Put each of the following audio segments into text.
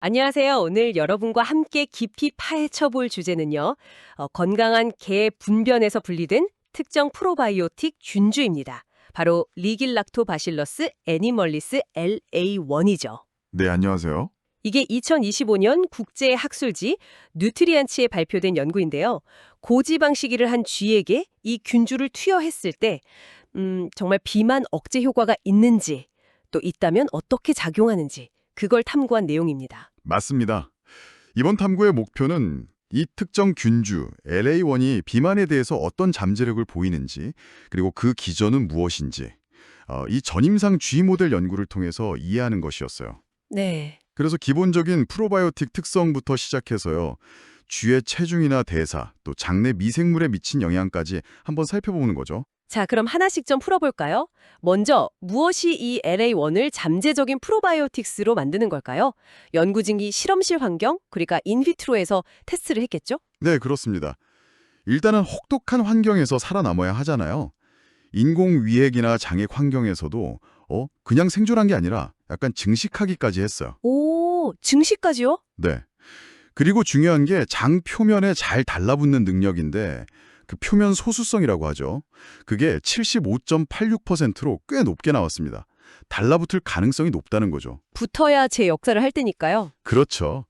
안녕하세요. 오늘 여러분과 함께 깊이 파헤쳐 볼 주제는요. 건강한 개 분변에서 분리된 특정 프로바이오틱 균주입니다. 바로 리길락토바실러스 애니멀리스 LA1이죠. 네, 안녕하세요. 이게 2025년 국제 학술지 뉴트리안츠에 발표된 연구인데요. 고지방 식이를 한 쥐에게 이 균주를 투여했을 때 정말 비만 억제 효과가 있는지 또 있다면 어떻게 작용하는지 그걸 탐구한 내용입니다. 맞습니다. 이번 탐구의 목표는 이 특정 균주 LA1이 비만에 대해서 어떤 잠재력을 보이는지, 그리고 그 기전은 무엇인지, 이 전임상 쥐 모델 연구를 통해서 이해하는 것이었어요. 네. 그래서 기본적인 프로바이오틱 특성부터 시작해서요. 쥐의 체중이나 대사, 또 장내 미생물에 미친 영향까지 한번 살펴보는 거죠. 자, 그럼 하나씩 좀 풀어볼까요? 먼저 무엇이 이 LA1을 잠재적인 프로바이오틱스로 만드는 걸까요? 연구진이 실험실 환경, 그러니까 인비트로에서 테스트를 했겠죠? 네, 그렇습니다. 일단은 혹독한 환경에서 살아남아야 하잖아요. 인공 위액이나 장액 환경에서도 그냥 생존한 게 아니라 약간 증식하기까지 했어요. 오, 증식까지요? 네. 그리고 중요한 게 장 표면에 잘 달라붙는 능력인데 그 표면 소수성이라고 하죠. 그게 75.86%로 꽤 높게 나왔습니다. 달라붙을 가능성이 높다는 거죠. 붙어야 제 역할을 할 테니까요. 그렇죠.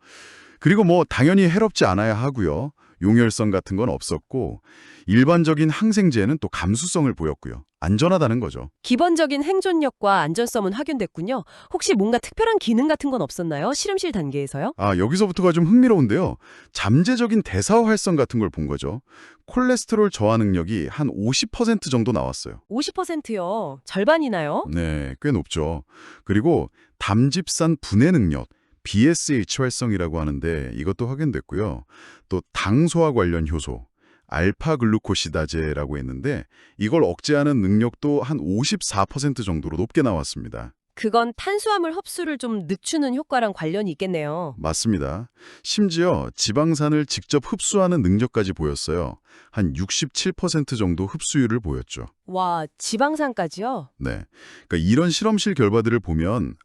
그리고 뭐 당연히 해롭지 않아야 하고요. 용혈성 같은 건 없었고 일반적인 항생제는 또 감수성을 보였고요. 안전하다는 거죠. 기본적인 생존력과 안전성은 확인됐군요. 혹시 뭔가 특별한 기능 같은 건 없었나요? 실험실 단계에서요? 여기서부터가 좀 흥미로운데요. 잠재적인 대사 활성 같은 걸 본 거죠. 콜레스테롤 저하 능력이 한 50% 정도 나왔어요. 50%요. 절반이나요? 네, 꽤 높죠. 그리고 담집산 분해 능력, BSH 활성이라고 하는데 이것도 확인됐고요. 또 당소화 관련 효소, 알파글루코시다제라고 했는데 이걸 억제하는 능력도 한 54% 정도로 높게 나왔습니다. 그건 탄수화물 흡수를 좀 늦추는 효과랑 관련이 있겠네요. 맞습니다. 심지어 지방산을 직접 흡수하는 능력까지 보였어요. 한 67% 정도 흡수율을 보였죠. 와, 지방산까지요? 네. 그러니까 이런 실험실 결과들을 보면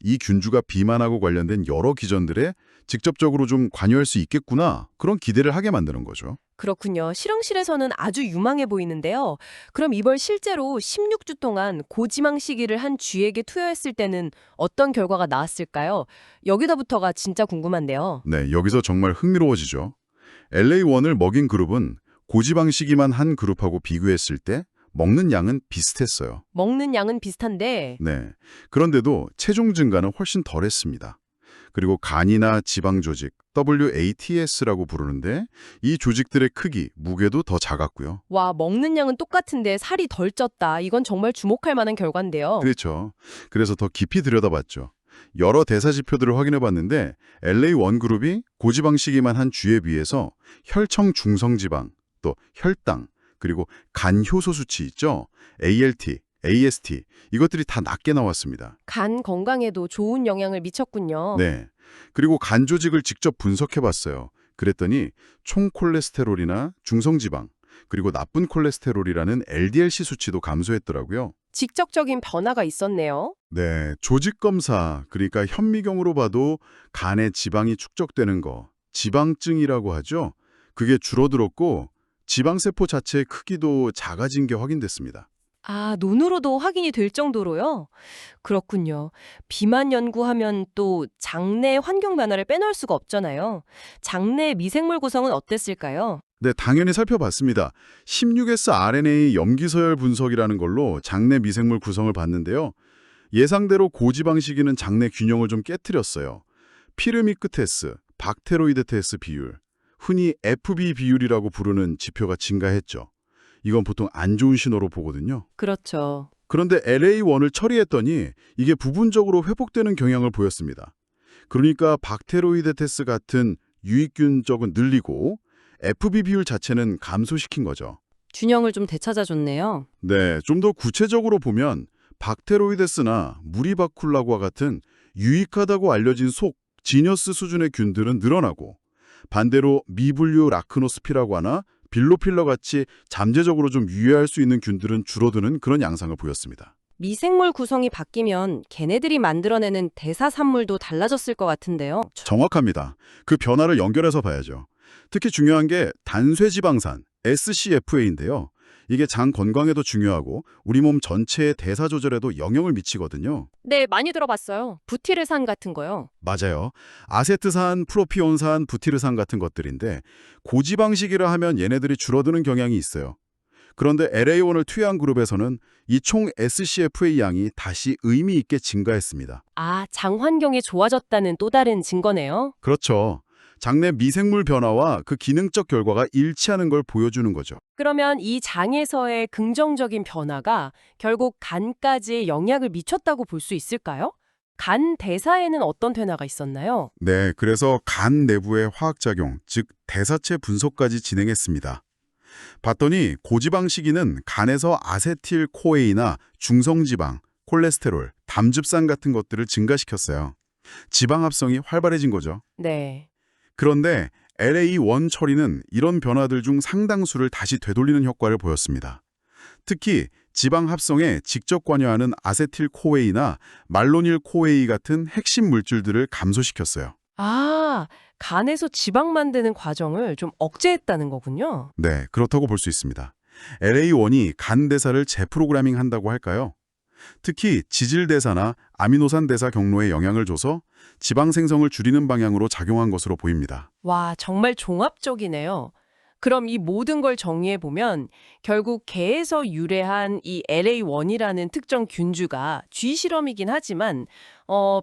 이 균주가 비만하고 관련된 여러 기전들에 직접적으로 좀 관여할 수 있겠구나. 그런 기대를 하게 만드는 거죠. 그렇군요. 실험실에서는 아주 유망해 보이는데요. 그럼 이걸 실제로 16주 동안 고지방 식이를 한 쥐에게 투여했을 때는 어떤 결과가 나왔을까요? 여기서부터가 진짜 궁금한데요. 네, 여기서 정말 흥미로워지죠. LA1을 먹인 그룹은 고지방식이만 한 그룹하고 비교했을 때 먹는 양은 비슷했어요. 먹는 양은 비슷한데 네. 그런데도 체중 증가는 훨씬 덜했습니다. 그리고 간이나 지방 조직, WATS라고 부르는데 이 조직들의 크기, 무게도 더 작았고요. 와, 먹는 양은 똑같은데 살이 덜 쪘다. 이건 정말 주목할 만한 결과인데요. 그렇죠. 그래서 더 깊이 들여다봤죠. 여러 대사 지표들을 확인해 봤는데 LA1 그룹이 고지방식이만 한 쥐에 비해서 혈청 중성지방, 또 혈당, 그리고 간 효소 수치 있죠? ALT, AST 이것들이 다 낮게 나왔습니다. 간 건강에도 좋은 영향을 미쳤군요. 네. 그리고 간 조직을 직접 분석해 봤어요. 그랬더니 총 콜레스테롤이나 중성지방, 그리고 나쁜 콜레스테롤이라는 LDLC 수치도 감소했더라고요. 직접적인 변화가 있었네요. 네, 조직 검사, 그러니까 현미경으로 봐도 간에 지방이 축적되는 거, 지방증이라고 하죠. 그게 줄어들었고 지방세포 자체의 크기도 작아진 게 확인됐습니다. 아, 눈으로도 확인이 될 정도로요? 그렇군요. 비만 연구하면 또 장내 환경 변화를 빼놓을 수가 없잖아요. 장내 미생물 구성은 어땠을까요? 네, 당연히 살펴봤습니다. 16S RNA 염기서열 분석이라는 걸로 장내 미생물 구성을 봤는데요. 예상대로 고지방식이는 장내 균형을 좀 깨트렸어요. 피르미크테스, 박테로이데테스 비율, 흔히 FB 비율이라고 부르는 지표가 증가했죠. 이건 보통 안 좋은 신호로 보거든요. 그렇죠. 그런데 LA1을 처리했더니 이게 부분적으로 회복되는 경향을 보였습니다. 그러니까 박테로이데테스 같은 유익균 쪽은 늘리고 FB 비율 자체는 감소시킨 거죠. 균형을 좀 되찾아줬네요. 네, 좀 더 구체적으로 보면 박테로이데스나 무리바쿨라과 같은 유익하다고 알려진 속, 지너스 수준의 균들은 늘어나고 반대로 미분류 미생물 구성이 바뀌면 걔네들이 만들어내는 대사산물도 달라졌을 것 같은데요. 정확합니다. 그 변화를 연결해서 봐야죠. 특히 중요한 게 단쇠지방산, SCFA인데요. 이게 장 건강에도 중요하고 우리 몸 전체의 대사 조절에도 영향을 미치거든요. 네, 많이 들어봤어요. 부티르산 같은 거요. 맞아요. 아세트산, 프로피온산, 부티르산 같은 것들인데 고지방식이라 하면 얘네들이 줄어드는 경향이 있어요. 그런데 LA1을 투여한 그룹에서는 이 총 SCFA 양이 다시 의미 있게 증가했습니다. 아, 장 환경이 좋아졌다는 또 다른 증거네요. 그렇죠. 장내 미생물 변화와 그 기능적 결과가 일치하는 걸 보여주는 거죠. 그러면 이 장에서의 긍정적인 변화가 결국 간까지 영향을 미쳤다고 볼 수 있을까요? 간 대사에는 어떤 변화가 있었나요? 네, 그래서 간 내부의 화학작용, 즉 대사체 분석까지 진행했습니다. 봤더니 고지방식이는 간에서 아세틸코에이나 중성지방, 콜레스테롤, 담즙산 같은 것들을 증가시켰어요. 지방 합성이 활발해진 거죠. 네. 그런데 LA1 처리는 이런 변화들 중 상당수를 다시 되돌리는 효과를 보였습니다. 특히 지방 합성에 직접 관여하는 아세틸코에이나 말로닐코에이 같은 핵심 물질들을 감소시켰어요. 아, 간에서 지방 만드는 과정을 좀 억제했다는 거군요. 네, 그렇다고 볼 수 있습니다. LA1이 간 대사를 재프로그래밍 한다고 할까요? 특히 지질 대사나 아미노산 대사 경로에 영향을 줘서 지방 생성을 줄이는 방향으로 작용한 것으로 보입니다. 와, 정말 종합적이네요. 그럼 이 모든 걸 정리해보면 결국 개에서 유래한 이 LA1이라는 특정 균주가 쥐 실험이긴 하지만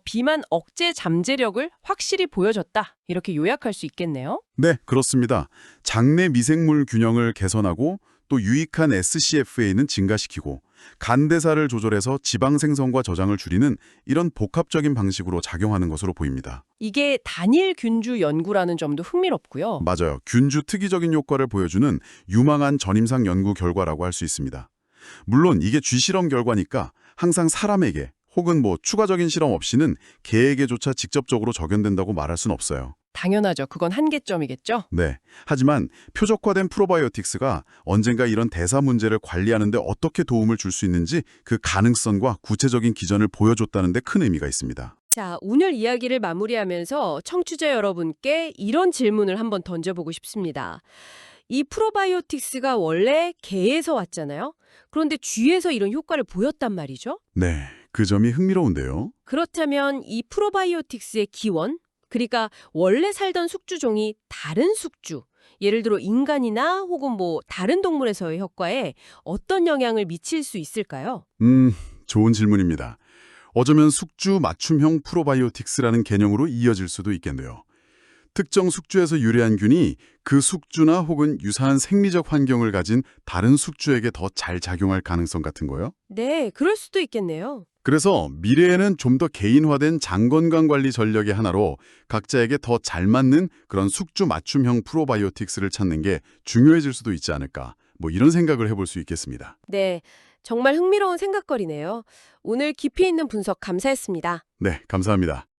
비만 억제 잠재력을 확실히 보여줬다. 이렇게 요약할 수 있겠네요. 네, 그렇습니다. 장내 미생물 균형을 개선하고 또 유익한 SCFA는 증가시키고 간 대사를 조절해서 지방 생성과 저장을 줄이는 이런 복합적인 방식으로 작용하는 것으로 보입니다. 이게 단일 균주 연구라는 점도 흥미롭고요. 맞아요. 균주 특이적인 효과를 보여주는 유망한 전임상 연구 결과라고 할 수 있습니다. 물론 이게 쥐실험 결과니까 항상 사람에게 혹은 추가적인 실험 없이는 개에게조차 직접적으로 적용된다고 말할 순 없어요. 당연하죠. 그건 한계점이겠죠. 네. 하지만 표적화된 프로바이오틱스가 언젠가 이런 대사 문제를 관리하는 데 어떻게 도움을 줄 수 있는지 그 가능성과 구체적인 기전을 보여줬다는 데 큰 의미가 있습니다. 자, 오늘 이야기를 마무리하면서 청취자 여러분께 이런 질문을 한번 던져보고 싶습니다. 이 프로바이오틱스가 원래 개에서 왔잖아요. 그런데 쥐에서 이런 효과를 보였단 말이죠. 네. 그 점이 흥미로운데요. 그렇다면 이 프로바이오틱스의 기원, 그러니까 원래 살던 숙주종이 다른 숙주, 예를 들어 인간이나 혹은 다른 동물에서의 효과에 어떤 영향을 미칠 수 있을까요? 좋은 질문입니다. 어쩌면 숙주 맞춤형 프로바이오틱스라는 개념으로 이어질 수도 있겠네요. 특정 숙주에서 유래한 균이 그 숙주나 혹은 유사한 생리적 환경을 가진 다른 숙주에게 더 잘 작용할 가능성 같은 거요? 네, 그럴 수도 있겠네요. 그래서 미래에는 좀 더 개인화된 장건강 관리 전략의 하나로 각자에게 더 잘 맞는 그런 숙주 맞춤형 프로바이오틱스를 찾는 게 중요해질 수도 있지 않을까. 이런 생각을 해볼 수 있겠습니다. 네, 정말 흥미로운 생각거리네요. 오늘 깊이 있는 분석 감사했습니다. 네, 감사합니다.